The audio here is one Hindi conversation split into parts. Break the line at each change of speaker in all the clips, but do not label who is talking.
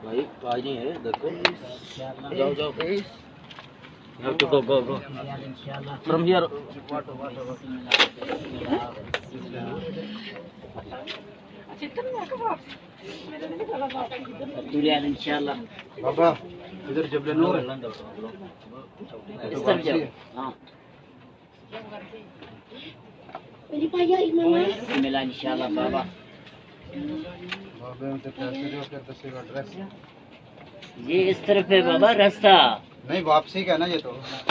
भाई आज नहीं है, देखो जाओ जाओ go go from here इंशाल्लाह
बाबा इधर जब लेना
इस तरफ जाओ। हाँ मिला इंशाल्लाह बाबा।
बाबा उनसे पैसे दो फिर दस का ड्रेस।
ये इस तरफ है बाबा रास्ता।
नहीं वापसी का ना ये तो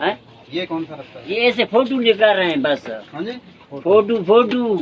है?
ये कौन सा रास्ता है?
ये ऐसे फोटो निकाल रहे हैं बस।
हाँ जी
फोटो फोटो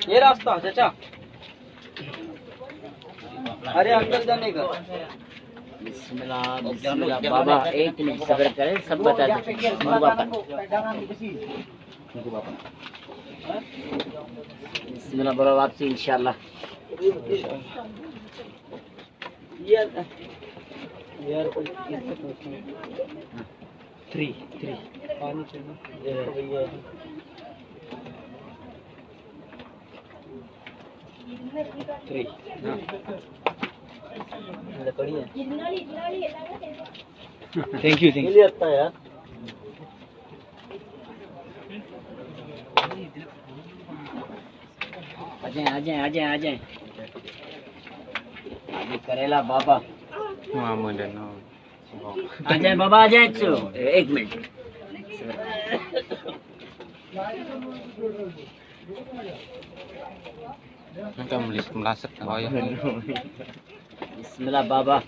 ये रास्ता चाचा। अरे अंदर जाने का।
बिस्मिल्लाह बिस्मिल्लाह बाबा एक मिनट सब्र करें सब बता दो। बिस्मिल्लाह बोलो वापसी इंशाल्लाह। थ्री पानी थ्री लकड़ी है।
थैंक यू
आता है यार। आ जाए आगे करेला बाबा। आ जाए बाबा आ जाए। चलो एक मिनट बिस्मिल्लाह बाबा।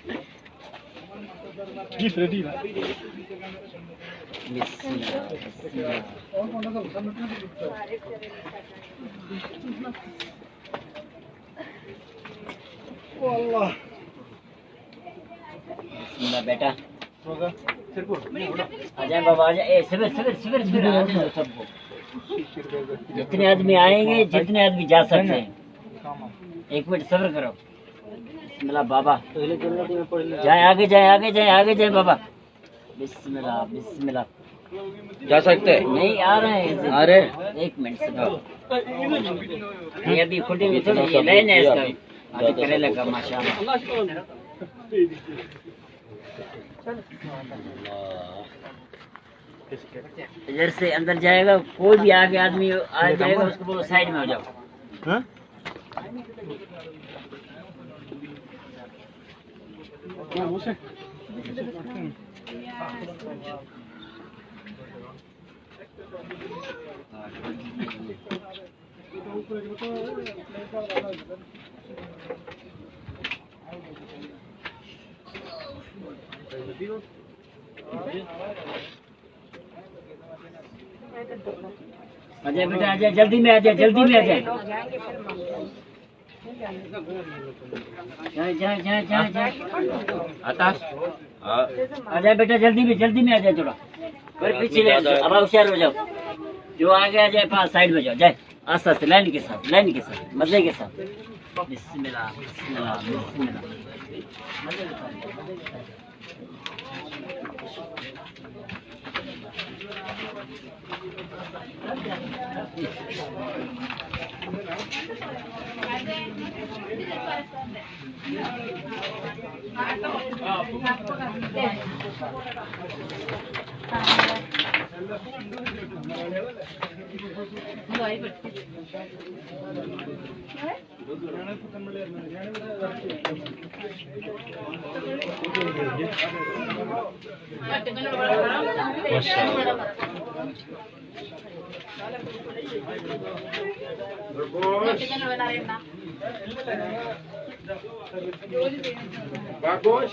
बिस्मिल्लाह बेटा आ जाए बाबा आ जाए। सबर आ जाए सबको। जितने आदमी आएंगे जितने आदमी जा सकते हैं। एक मिनट सब्र करो। बिस्मिल्लाह बाबा जाए आगे जाए बाबा। बिस्मिल्लाह
जा सकते हैं।
नहीं आ रहे हैं।
अरे
एक मिनट सब्र। ये अभी खुटेंगे थोड़ी। ये लाइन है इसका अभी करेला का माशाल्लाह। इधर से अंदर जाएगा कोई भी आगे आदमी आ जाएगा उसको बोलो साइड में हो जाओ।
हाँ?
अजय बेटा आ जाए जल्दी में आ जाए जाए आकाश आ जाए बेटा जल्दी में आ जाए। थोड़ा फिर पीछे अब होशियार हो जाओ। जो आगे आ जाए पास साइड में जाओ। जाए आस्ते आस्ते लाइन के साथ मजे के साथ। बिस्मिल्लाह मजे के साथ।
Bagus.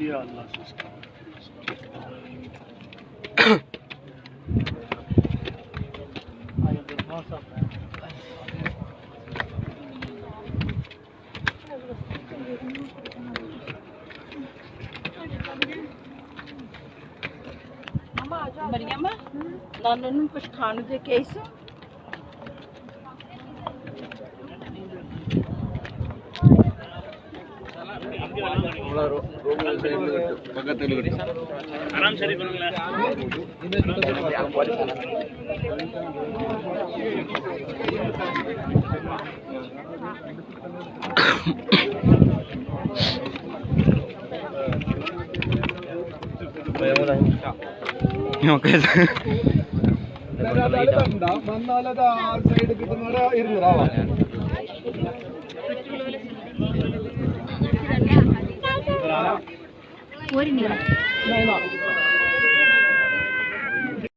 Ya Allah.
ਮਰੀਮ ਨਾਨੂ ਨੂੰ ਕੁਝ ਖਾਣ ਨੂੰ ਦੇ ਕੇ ਆਈ ਸੀ
आराम से
ഒരു